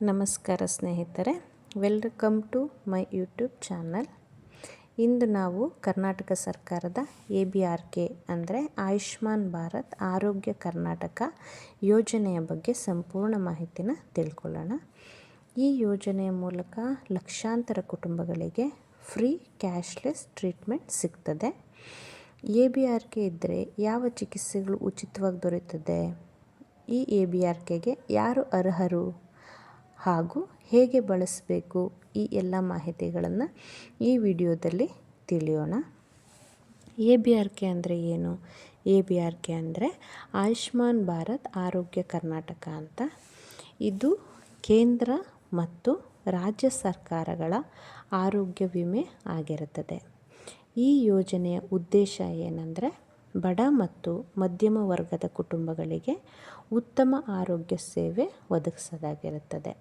ನಮಸ್ಕಾರ ಸ್ನೇಹಿತರೆ, welcome to my YouTube channel. ಇಂದು ನಾವು ಕರ್ನಾಟಕ ಸರ್ಕಾರದ ABRK ಅಂದರೆ ಆಯುಷ್ಮಾನ್ ಭಾರತ್ ಆರೋಗ್ಯ ಕರ್ನಾಟಕ ಯೋಜನೆಯ ಬಗ್ಗೆ ಸಂಪೂರ್ಣ ಮಾಹಿತಿನ ತಿಳ್ಕೊಳ್ಳೋಣ. ಈ ಯೋಜನೆಯ ಮೂಲಕ ಲಕ್ಷಾಂತರ ಕುಟುಂಬಗಳಿಗೆ ಫ್ರೀ ಕ್ಯಾಶ್ಲೆಸ್ ಟ್ರೀಟ್ಮೆಂಟ್ ಸಿಗ್ತದೆ. ABRK ಇದ್ದರೆ ಯಾವ ಚಿಕಿತ್ಸೆಗಳು ಉಚಿತವಾಗಿ ದೊರೆಯುತ್ತದೆ? ಈ ABRKಗೆ ಯಾರು ಅರ್ಹರು ಹಾಗೂ ಹೇಗೆ ಬಳಸಬೇಕು, ಈ ಎಲ್ಲ ಮಾಹಿತಿಗಳನ್ನು ಈ ವಿಡಿಯೋದಲ್ಲಿ ತಿಳಿಯೋಣ. ABRK ಅಂದರೆ ಏನು? ABRK ಅಂದರೆ ಆಯುಷ್ಮಾನ್ ಭಾರತ್ ಆರೋಗ್ಯ ಕರ್ನಾಟಕ ಅಂತ. ಇದು ಕೇಂದ್ರ ಮತ್ತು ರಾಜ್ಯ ಸರ್ಕಾರಗಳ ಆರೋಗ್ಯ ವಿಮೆ ಆಗಿರುತ್ತದೆ. ಈ ಯೋಜನೆಯ ಉದ್ದೇಶ ಏನಂದರೆ ಬಡ ಮತ್ತು ಮಧ್ಯಮ ವರ್ಗದ ಕುಟುಂಬಗಳಿಗೆ ಉತ್ತಮ ಆರೋಗ್ಯ ಸೇವೆ ಒದಗಿಸೋದಾಗಿರುತ್ತದೆ.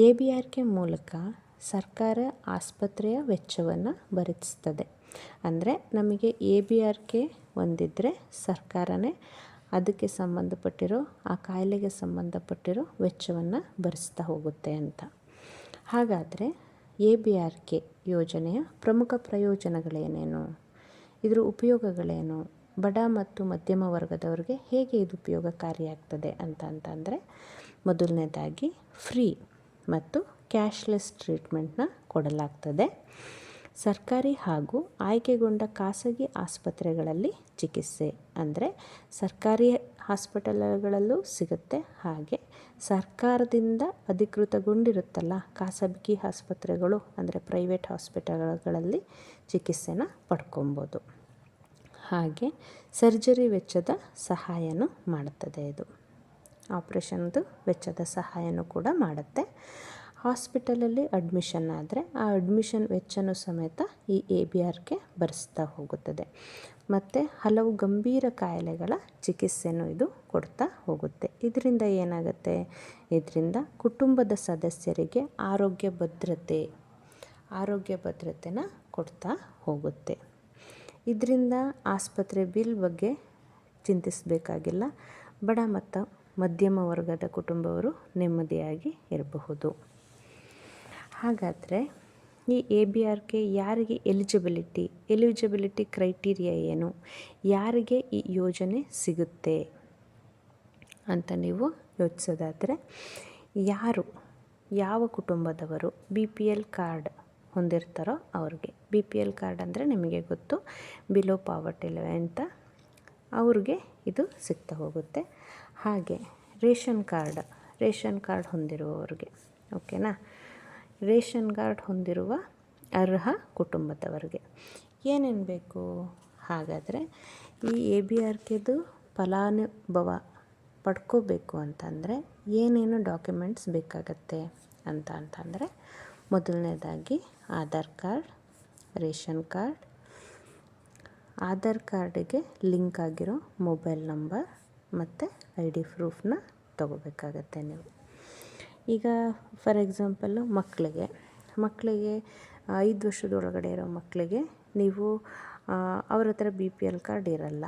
ABRK ಮೂಲಕ ಸರ್ಕಾರ ಆಸ್ಪತ್ರೆಯ ವೆಚ್ಚವನ್ನು ಭರಿಸ್ತದೆ. ಅಂದರೆ ನಮಗೆ ABRK ಹೊಂದಿದ್ರೆ ಸರ್ಕಾರನೇ ಅದಕ್ಕೆ ಸಂಬಂಧಪಟ್ಟಿರೋ ಆ ಕಾಯಿಲೆಗೆ ಸಂಬಂಧಪಟ್ಟಿರೋ ವೆಚ್ಚವನ್ನು ಭರಿಸ್ತಾ ಹೋಗುತ್ತೆ ಅಂತ. ಹಾಗಾದರೆ ABRK ಯೋಜನೆಯ ಪ್ರಮುಖ ಪ್ರಯೋಜನಗಳೇನೇನು? ಇದರ ಉಪಯೋಗಗಳೇನು? ಬಡ ಮತ್ತು ಮಧ್ಯಮ ವರ್ಗದವರಿಗೆ ಹೇಗೆ ಇದು ಉಪಯೋಗಕಾರಿಯಾಗ್ತದೆ ಅಂತಂದರೆ, ಮೊದಲನೇದಾಗಿ ಫ್ರೀ ಮತ್ತು ಕ್ಯಾಶ್ಲೆಸ್ ಟ್ರೀಟ್ಮೆಂಟ್ನ ಕೊಡಲಾಗ್ತದೆ. ಸರ್ಕಾರಿ ಹಾಗೂ ಆಯ್ಕೆಗೊಂಡ ಖಾಸಗಿ ಆಸ್ಪತ್ರೆಗಳಲ್ಲಿ ಚಿಕಿತ್ಸೆ ಅಂದರೆ ಸರ್ಕಾರಿ ಹಾಸ್ಪಿಟಲ್ಗಳಲ್ಲೂ ಸಿಗುತ್ತೆ, ಹಾಗೆ ಸರ್ಕಾರದಿಂದ ಅಧಿಕೃತಗೊಂಡಿರುತ್ತಲ್ಲ ಖಾಸಗಿ ಆಸ್ಪತ್ರೆಗಳು ಅಂದರೆ ಪ್ರೈವೇಟ್ ಹಾಸ್ಪಿಟಲ್ಗಳಲ್ಲಿ ಚಿಕಿತ್ಸೆನ ಪಡ್ಕೊಬೋದು. ಹಾಗೆ ಸರ್ಜರಿ ವೆಚ್ಚದ ಸಹಾಯನೂ ಮಾಡುತ್ತದೆ. ಇದು ಆಪ್ರೇಷನ್ದು ವೆಚ್ಚದ ಸಹಾಯನೂ ಕೂಡ ಮಾಡುತ್ತೆ. ಹಾಸ್ಪಿಟಲಲ್ಲಿ ಅಡ್ಮಿಷನ್ ಆದರೆ ಆ ಅಡ್ಮಿಷನ್ ವೆಚ್ಚನೂ ಸಮೇತ ಈ ABRK ಭರಿಸ್ತಾ ಹೋಗುತ್ತದೆ. ಮತ್ತು ಹಲವು ಗಂಭೀರ ಕಾಯಿಲೆಗಳ ಚಿಕಿತ್ಸೆನೂ ಇದು ಕೊಡ್ತಾ ಹೋಗುತ್ತೆ. ಇದರಿಂದ ಏನಾಗುತ್ತೆ? ಇದರಿಂದ ಕುಟುಂಬದ ಸದಸ್ಯರಿಗೆ ಆರೋಗ್ಯ ಭದ್ರತೆನ ಕೊಡ್ತಾ ಹೋಗುತ್ತೆ. ಇದರಿಂದ ಆಸ್ಪತ್ರೆ ಬಿಲ್ ಬಗ್ಗೆ ಚಿಂತಿಸಬೇಕಾಗಿಲ್ಲ. ಬಡ ಮತ್ತು ಮಧ್ಯಮ ವರ್ಗದ ಕುಟುಂಬವರು ನೆಮ್ಮದಿಯಾಗಿ ಇರಬಹುದು. ಹಾಗಾದರೆ ಈ ABRK ಯಾರಿಗೆ ಎಲಿಜಿಬಿಲಿಟಿ ಕ್ರೈಟೀರಿಯಾ ಏನು? ಯಾರಿಗೆ ಈ ಯೋಜನೆ ಸಿಗುತ್ತೆ ಅಂತ ನೀವು ಯೋಚಿಸೋದಾದರೆ, ಯಾವ ಕುಟುಂಬದವರು BPL ಕಾರ್ಡ್ ಹೊಂದಿರ್ತಾರೋ ಅವ್ರಿಗೆ. BPL ಕಾರ್ಡ್ ಅಂದರೆ ನಿಮಗೆ ಗೊತ್ತು, ಬಿಲೋ ಪಾವರ್ಟಿ ಲೆವೆಲ್ ಅಂತ, ಅವ್ರಿಗೆ ಇದು ಸಿಗ್ತಾ ಹೋಗುತ್ತೆ. ಹಾಗೆ ರೇಷನ್ ಕಾರ್ಡ್ ಹೊಂದಿರುವವ್ರಿಗೆ, ಓಕೆನಾ? ರೇಷನ್ ಕಾರ್ಡ್ ಹೊಂದಿರುವ ಅರ್ಹ ಕುಟುಂಬದವರಿಗೆ ಏನೇನು ಬೇಕು? ಹಾಗಾದರೆ ಈ ABRKದು ಫಲಾನುಭವ ಪಡ್ಕೋಬೇಕು ಅಂತಂದರೆ ಏನೇನು ಡಾಕ್ಯುಮೆಂಟ್ಸ್ ಬೇಕಾಗತ್ತೆ ಅಂತಂದರೆ, ಮೊದಲನೇದಾಗಿ Aadhaar card, ration card, Aadhaar ಕಾರ್ಡಿಗೆ ಲಿಂಕ್ ಆಗಿರೋ ಮೊಬೈಲ್ ನಂಬರ್ ಮತ್ತು ID ಪ್ರೂಫ್ನ ತಗೋಬೇಕಾಗತ್ತೆ ನೀವು. ಈಗ ಫಾರ್ ಎಕ್ಸಾಂಪಲ್ಲು ಮಕ್ಕಳಿಗೆ 5 ವರ್ಷದೊಳಗಡೆ ಇರೋ ಮಕ್ಕಳಿಗೆ ನೀವು ಅವ್ರ ಹತ್ರ BPL ಕಾರ್ಡ್ ಇರಲ್ಲ.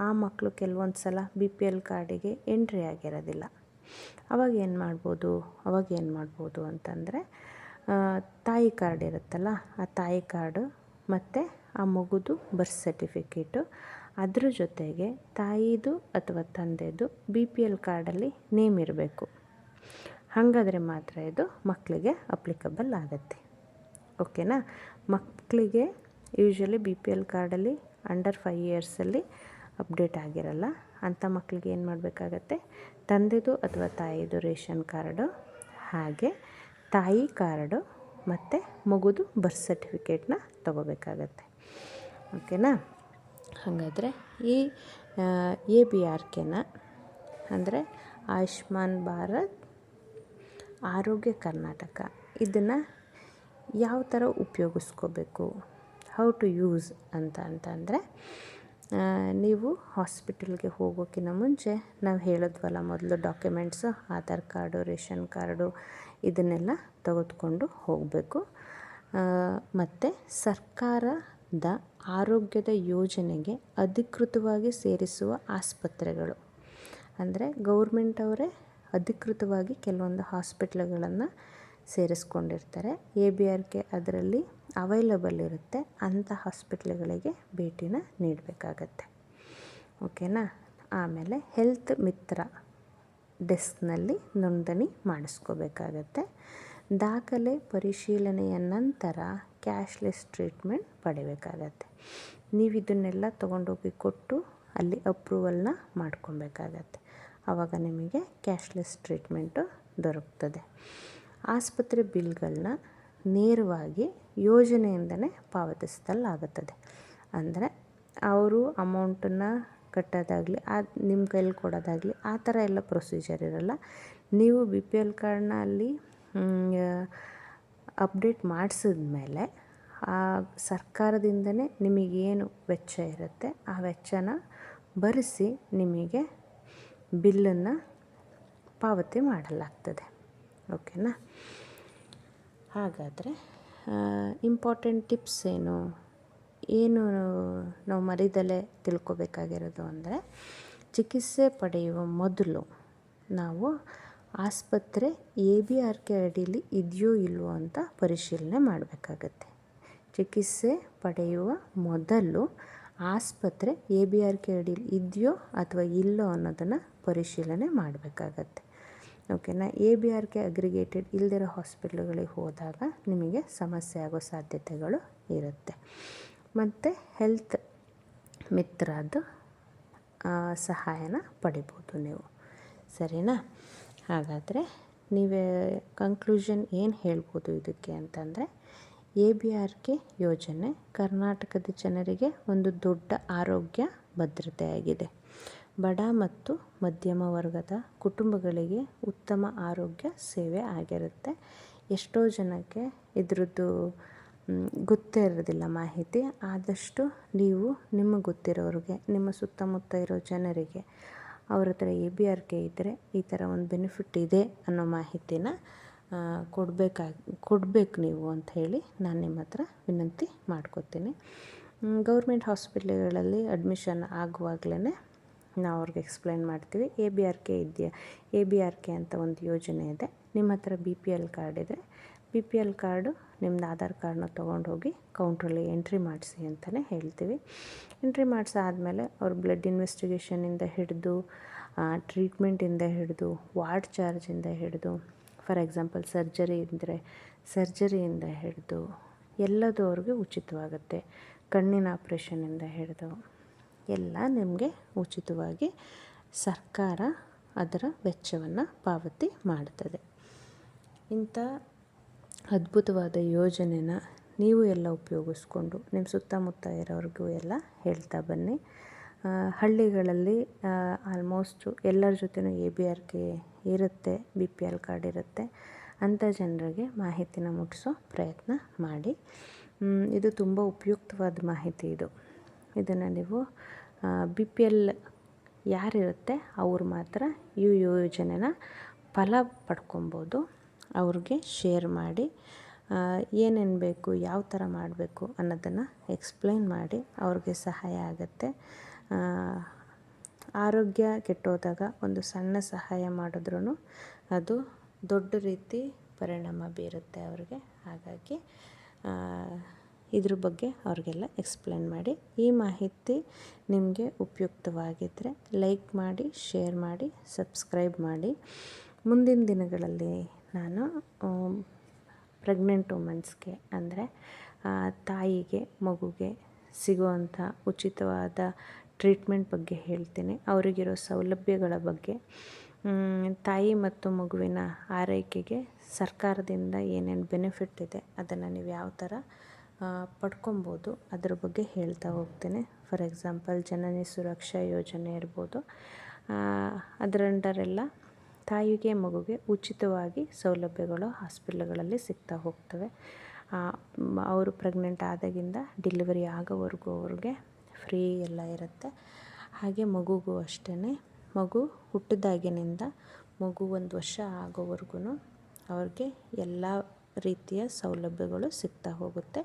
ಆ ಮಕ್ಕಳು ಕೆಲವೊಂದು ಸಲ BPL ಕಾರ್ಡಿಗೆ ಎಂಟ್ರಿ ಆಗಿರೋದಿಲ್ಲ. ಅವಾಗ ಏನು ಮಾಡ್ಬೋದು ಅಂತಂದರೆ, ತಾಯಿ ಕಾರ್ಡ್ ಇರುತ್ತಲ್ಲ, ಆ ತಾಯಿ ಕಾರ್ಡು ಮತ್ತು ಆ ಮಗುದು ಬರ್ತ್ ಸರ್ಟಿಫಿಕೇಟು, ಅದ್ರ ಜೊತೆಗೆ ತಾಯಿದು ಅಥವಾ ತಂದೆದು BPL ಕಾರ್ಡಲ್ಲಿ ನೇಮ್ ಇರಬೇಕು. ಹಾಗಾದರೆ ಮಾತ್ರ ಇದು ಮಕ್ಕಳಿಗೆ ಅಪ್ಲಿಕಬಲ್ ಆಗುತ್ತೆ, ಓಕೆನಾ? ಮಕ್ಕಳಿಗೆ ಯೂಶ್ವಲಿ BPL ಕಾರ್ಡಲ್ಲಿ ಅಂಡರ್ 5 ಇಯರ್ಸಲ್ಲಿ ಅಪ್ಡೇಟ್ ಆಗಿರಲ್ಲ. ಅಂಥ ಮಕ್ಕಳಿಗೆ ಏನು ಮಾಡಬೇಕಾಗತ್ತೆ? ತಂದೆದು ಅಥವಾ ತಾಯಿದು ರೇಷನ್ ಕಾರ್ಡು, ಹಾಗೆ ತಾಯಿ ಕಾರ್ಡು ಮತ್ತು ಮಗುದು ಬರ್ತ್ ಸರ್ಟಿಫಿಕೇಟ್ನ ತಗೋಬೇಕಾಗತ್ತೆ, ಓಕೆನಾ? ಹಾಗಾದರೆ ಈ ABRKನ ಅಂದರೆ ಆಯುಷ್ಮಾನ್ ಭಾರತ್ ಆರೋಗ್ಯ ಕರ್ನಾಟಕ ಇದನ್ನು ಯಾವ ಥರ ಉಪಯೋಗಿಸ್ಕೋಬೇಕು, ಹೌ ಟು ಯೂಸ್ ಅಂತಂದರೆ, ನೀವು ಹಾಸ್ಪಿಟಲ್ಗೆ ಹೋಗೋಕ್ಕಿಂತ ಮುಂಚೆ ನಾವು ಹೇಳಿದ್ವಲ್ಲ ಮೊದಲು documents, Aadhaar card, ration card, ಇದನ್ನೆಲ್ಲ ತೆಗೆದುಕೊಂಡು ಹೋಗಬೇಕು. ಮತ್ತು ಸರ್ಕಾರದ ಆರೋಗ್ಯದ ಯೋಜನೆಗೆ ಅಧಿಕೃತವಾಗಿ ಸೇರಿಸುವ ಆಸ್ಪತ್ರೆಗಳು ಅಂದರೆ ಗೌರ್ಮೆಂಟ್ ಅವರೇ ಅಧಿಕೃತವಾಗಿ ಕೆಲವೊಂದು ಹಾಸ್ಪಿಟ್ಲ್ಗಳನ್ನು ಸೇರಿಸ್ಕೊಂಡಿರ್ತಾರೆ. ABRK ಅದರಲ್ಲಿ ಅವೈಲಬಲ್ ಇರುತ್ತೆ. ಅಂಥ ಹಾಸ್ಪಿಟ್ಲ್ಗಳಿಗೆ ಭೇಟಿನ ನೀಡಬೇಕಾಗತ್ತೆ. ಓಕೆನಾ. ಆಮೇಲೆ ಹೆಲ್ತ್ ಮಿತ್ರ ಡೆಸ್ಕ್ನಲ್ಲಿ ನೋಂದಣಿ ಮಾಡಿಸ್ಕೋಬೇಕಾಗತ್ತೆ. ದಾಖಲೆ ಪರಿಶೀಲನೆಯ ನಂತರ ಕ್ಯಾಶ್ಲೆಸ್ ಟ್ರೀಟ್ಮೆಂಟ್ ಪಡಿಬೇಕಾಗತ್ತೆ. ನೀವು ಇದನ್ನೆಲ್ಲ ತೊಗೊಂಡೋಗಿ ಕೊಟ್ಟು ಅಲ್ಲಿ ಅಪ್ರೂವಲ್ನ ಮಾಡ್ಕೊಬೇಕಾಗತ್ತೆ. ಆವಾಗ ನಿಮಗೆ ಕ್ಯಾಶ್ಲೆಸ್ ಟ್ರೀಟ್ಮೆಂಟು ದೊರಕ್ತದೆ. ಆಸ್ಪತ್ರೆ ಬಿಲ್ಗಳನ್ನ ನೇರವಾಗಿ ಯೋಜನೆಯಿಂದನೇ ಪಾವತಿಸಿದಲ್ಲಾಗುತ್ತದೆ. ಅಂದರೆ ಅವರು ಅಮೌಂಟನ್ನು ಕಟ್ಟೋದಾಗಲಿ ನಿಮ್ಮ ಕೈಲಿ ಕೊಡೋದಾಗಲಿ ಆ ಥರ ಎಲ್ಲ ಪ್ರೊಸೀಜರ್ ಇರೋಲ್ಲ. ನೀವು BPL ಕಾರ್ಡ್ನ ಅಲ್ಲಿ ಅಪ್ಡೇಟ್ ಮಾಡಿಸಿದ್ಮೇಲೆ ಆ ಸರ್ಕಾರದಿಂದನೇ ನಿಮಗೇನು ವೆಚ್ಚ ಇರುತ್ತೆ ಆ ವೆಚ್ಚನ ಭರಿಸಿ ನಿಮಗೆ ಬಿಲ್ಲನ್ನು ಪಾವತಿ ಮಾಡಲಾಗ್ತದೆ. ಓಕೆನಾ. ಹಾಗಾದರೆ ಇಂಪಾರ್ಟೆಂಟ್ ಟಿಪ್ಸ್ ಏನು ನಾವು ಮರಿದಲ್ಲೇ ತಿಳ್ಕೊಬೇಕಾಗಿರೋದು ಅಂದರೆ, ಚಿಕಿತ್ಸೆ ಪಡೆಯುವ ಮೊದಲು ನಾವು ಆಸ್ಪತ್ರೆ ABRK ಅಡಿಯಲ್ಲಿ ಇದೆಯೋ ಇಲ್ವೋ ಅಂತ ಪರಿಶೀಲನೆ ಮಾಡಬೇಕಾಗತ್ತೆ. ಚಿಕಿತ್ಸೆ ಪಡೆಯುವ ಮೊದಲು ಆಸ್ಪತ್ರೆ ABRK ಅಡಿಯಲ್ಲಿ ಇದೆಯೋ ಅಥವಾ ಇಲ್ಲೋ ಅನ್ನೋದನ್ನು ಪರಿಶೀಲನೆ ಮಾಡಬೇಕಾಗತ್ತೆ. ಓಕೆನಾ. ABRK ಅಗ್ರಿಗೇಟೆಡ್ ಇಲ್ದಿರೋ ಹಾಸ್ಪಿಟ್ಲ್ಗಳಿಗೆ ಹೋದಾಗ ನಿಮಗೆ ಸಮಸ್ಯೆ ಆಗೋ ಸಾಧ್ಯತೆಗಳು ಇರುತ್ತೆ. ಮತ್ತು ಹೆಲ್ತ್ ಮಿತ್ರದ್ದು ಸಹಾಯನ ಪಡಿಬೋದು ನೀವು. ಸರಿನಾ. ಹಾಗಾದರೆ ನೀವೇ ಕನ್ಕ್ಲೂಷನ್ ಏನು ಹೇಳ್ಬೋದು ಇದಕ್ಕೆ ಅಂತಂದರೆ, ABRK ಯೋಜನೆ ಕರ್ನಾಟಕದ ಜನರಿಗೆ ಒಂದು ದೊಡ್ಡ ಆರೋಗ್ಯ ಭದ್ರತೆಯಾಗಿದೆ. ಬಡ ಮತ್ತು ಮಧ್ಯಮ ವರ್ಗದ ಕುಟುಂಬಗಳಿಗೆ ಉತ್ತಮ ಆರೋಗ್ಯ ಸೇವೆ ಆಗಿರುತ್ತೆ. ಎಷ್ಟೋ ಜನಕ್ಕೆ ಇದ್ರದ್ದು ಗೊತ್ತೇ ಇರೋದಿಲ್ಲ ಮಾಹಿತಿ. ಆದಷ್ಟು ನೀವು ನಿಮಗೆ ಗೊತ್ತಿರೋರಿಗೆ, ನಿಮ್ಮ ಸುತ್ತಮುತ್ತ ಇರೋ ಜನರಿಗೆ ಅವ್ರ ಹತ್ರ ABRK ಇದ್ದರೆ ಈ ಥರ ಒಂದು ಬೆನಿಫಿಟ್ ಇದೆ ಅನ್ನೋ ಮಾಹಿತಿನ ಕೊಡಬೇಕು ನೀವು ಅಂತ ಹೇಳಿ ನಾನು ನಿಮ್ಮ ಹತ್ರ ವಿನಂತಿ ಮಾಡ್ಕೊತೀನಿ. ಗೌರ್ಮೆಂಟ್ ಹಾಸ್ಪಿಟ್ಲ್ಗಳಲ್ಲಿ ಅಡ್ಮಿಷನ್ ಆಗುವಾಗಲೇ ನಾವು ಅವ್ರಿಗೆ ಎಕ್ಸ್ಪ್ಲೈನ್ ಮಾಡ್ತೀವಿ, ABRK ಅಂತ ಒಂದು ಯೋಜನೆ ಇದೆ. ನಿಮ್ಮ ಹತ್ರ BPL ಕಾರ್ಡ್ ಇದ್ದರೆ BPL ಕಾರ್ಡು ನಿಮ್ಮದು ಆಧಾರ್ ಕಾರ್ಡ್ನ ತೊಗೊಂಡೋಗಿ ಕೌಂಟ್ರಲ್ಲಿ ಎಂಟ್ರಿ ಮಾಡಿಸಿ ಅಂತಲೇ ಹೇಳ್ತೀವಿ. ಎಂಟ್ರಿ ಮಾಡಿಸಾದ್ಮೇಲೆ ಅವ್ರ ಬ್ಲಡ್ ಇನ್ವೆಸ್ಟಿಗೇಷನಿಂದ ಹಿಡಿದು ಟ್ರೀಟ್ಮೆಂಟಿಂದ ಹಿಡಿದು ವಾರ್ಡ್ ಚಾರ್ಜಿಂದ ಹಿಡಿದು, ಫಾರ್ ಎಕ್ಸಾಂಪಲ್ ಸರ್ಜರಿ ಇದ್ದರೆ ಸರ್ಜರಿಯಿಂದ ಹಿಡಿದು ಎಲ್ಲದೂ ಅವ್ರಿಗೆ ಉಚಿತವಾಗುತ್ತೆ. ಕಣ್ಣಿನ ಆಪ್ರೇಷನಿಂದ ಹಿಡಿದು ಎಲ್ಲ ನಿಮಗೆ ಉಚಿತವಾಗಿ ಸರ್ಕಾರ ಅದರ ವೆಚ್ಚವನ್ನು ಪಾವತಿ ಮಾಡ್ತದೆ. ಇಂಥ ಅದ್ಭುತವಾದ ಯೋಜನೆನ ನೀವು ಎಲ್ಲ ಉಪಯೋಗಿಸ್ಕೊಂಡು ನಿಮ್ಮ ಸುತ್ತಮುತ್ತ ಇರೋರಿಗೂ ಎಲ್ಲ ಹೇಳ್ತಾ ಬನ್ನಿ. ಹಳ್ಳಿಗಳಲ್ಲಿ ಆಲ್ಮೋಸ್ಟು ಎಲ್ಲರ ಜೊತೆನೂ ABRK ಇರುತ್ತೆ, BPL ಕಾರ್ಡ್ ಇರುತ್ತೆ. ಅಂಥ ಜನರಿಗೆ ಮಾಹಿತಿನ ಮುಟ್ಟಿಸೋ ಪ್ರಯತ್ನ ಮಾಡಿ. ಇದು ತುಂಬ ಉಪಯುಕ್ತವಾದ ಮಾಹಿತಿ. ಇದನ್ನು ನೀವು BPL ಯಾರಿರುತ್ತೆ ಅವ್ರು ಮಾತ್ರ ಈ ಯೋಜನೆನ ಫಲ ಪಡ್ಕೊಬೋದು. ಅವ್ರಿಗೆ ಶೇರ್ ಮಾಡಿ ಏನೇನು ಬೇಕು, ಯಾವ ಥರ ಮಾಡಬೇಕು ಅನ್ನೋದನ್ನು ಎಕ್ಸ್ಪ್ಲೈನ್ ಮಾಡಿ ಅವ್ರಿಗೆ ಸಹಾಯ ಆಗುತ್ತೆ. ಆರೋಗ್ಯ ಕೆಟ್ಟೋದಾಗ ಒಂದು ಸಣ್ಣ ಸಹಾಯ ಮಾಡಿದ್ರೂ ಅದು ದೊಡ್ಡ ರೀತಿ ಪರಿಣಾಮ ಬೀರುತ್ತೆ ಅವ್ರಿಗೆ. ಹಾಗಾಗಿ ಇದ್ರ ಬಗ್ಗೆ ಅವ್ರಿಗೆಲ್ಲ ಎಕ್ಸ್ಪ್ಲೇನ್ ಮಾಡಿ. ಈ ಮಾಹಿತಿ ನಿಮಗೆ ಉಪಯುಕ್ತವಾಗಿದ್ದರೆ ಲೈಕ್ ಮಾಡಿ, ಶೇರ್ ಮಾಡಿ, ಸಬ್ಸ್ಕ್ರೈಬ್ ಮಾಡಿ. ಮುಂದಿನ ದಿನಗಳಲ್ಲಿ ನಾನು ಪ್ರೆಗ್ನೆಂಟ್ ವುಮೆನ್ಸ್ಗೆ ಅಂದರೆ ತಾಯಿಗೆ ಮಗುಗೆ ಸಿಗುವಂಥ ಉಚಿತವಾದ ಟ್ರೀಟ್ಮೆಂಟ್ ಬಗ್ಗೆ ಹೇಳ್ತೀನಿ. ಅವರಿಗಿರೋ ಸೌಲಭ್ಯಗಳ ಬಗ್ಗೆ, ತಾಯಿ ಮತ್ತು ಮಗುವಿನ ಆರೈಕೆಗೆ ಸರ್ಕಾರದಿಂದ ಏನೇನು ಬೆನಿಫಿಟ್ ಇದೆ ಅದನ್ನು ನೀವು ಯಾವ ಥರ ಪಡ್ಕೊಬೋದು ಅದ್ರ ಬಗ್ಗೆ ಹೇಳ್ತಾ ಹೋಗ್ತೀನಿ. ಫಾರ್ ಎಕ್ಸಾಂಪಲ್ ಜನನಿ ಸುರಕ್ಷಾ ಯೋಜನೆ ಇರ್ಬೋದು. ಅದರ ಅಂಡರೆಲ್ಲ ತಾಯಿಗೆ ಮಗುಗೆ ಉಚಿತವಾಗಿ ಸೌಲಭ್ಯಗಳು ಹಾಸ್ಪಿಟ್ಲ್ಗಳಲ್ಲಿ ಸಿಗ್ತಾ ಹೋಗ್ತವೆ. ಅವರು ಪ್ರೆಗ್ನೆಂಟ್ ಆದಾಗಿಂದ ಡೆಲಿವರಿ ಆಗೋವರೆಗೂ ಅವ್ರಿಗೆ ಫ್ರೀ ಎಲ್ಲ ಇರುತ್ತೆ. ಹಾಗೆ ಮಗುಗೂ ಅಷ್ಟೇ, ಮಗು ಹುಟ್ಟಿದಾಗಿನಿಂದ ಮಗು 1 ವರ್ಷ ಆಗೋವರೆಗೂ ಅವ್ರಿಗೆ ಎಲ್ಲ ರೀತಿಯ ಸೌಲಭ್ಯಗಳು ಸಿಗ್ತಾ ಹೋಗುತ್ತೆ.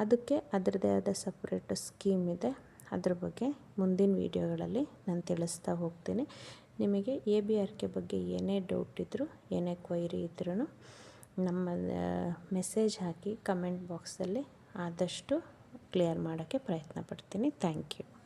ಅದಕ್ಕೆ ಅದರದ್ದೇ ಆದ ಸಪ್ರೇಟ್ ಸ್ಕೀಮ್ ಇದೆ. ಅದ್ರ ಬಗ್ಗೆ ಮುಂದಿನ ವೀಡಿಯೋಗಳಲ್ಲಿ ನಾನು ತಿಳಿಸ್ತಾ ಹೋಗ್ತೀನಿ. ನಿಮಗೆ ABRK ಬಗ್ಗೆ ಏನೇ ಡೌಟ್ ಇದ್ದರೂ, ಏನೇ ಕ್ವೈರಿ ಇದ್ರೂ ನಮ್ಮ ಮೆಸೇಜ್ ಹಾಕಿ ಕಮೆಂಟ್ ಬಾಕ್ಸಲ್ಲಿ ಆದಷ್ಟು ಕ್ಲಿಯರ್ ಮಾಡೋಕ್ಕೆ ಪ್ರಯತ್ನ ಪಡ್ತೀನಿ. Thank you.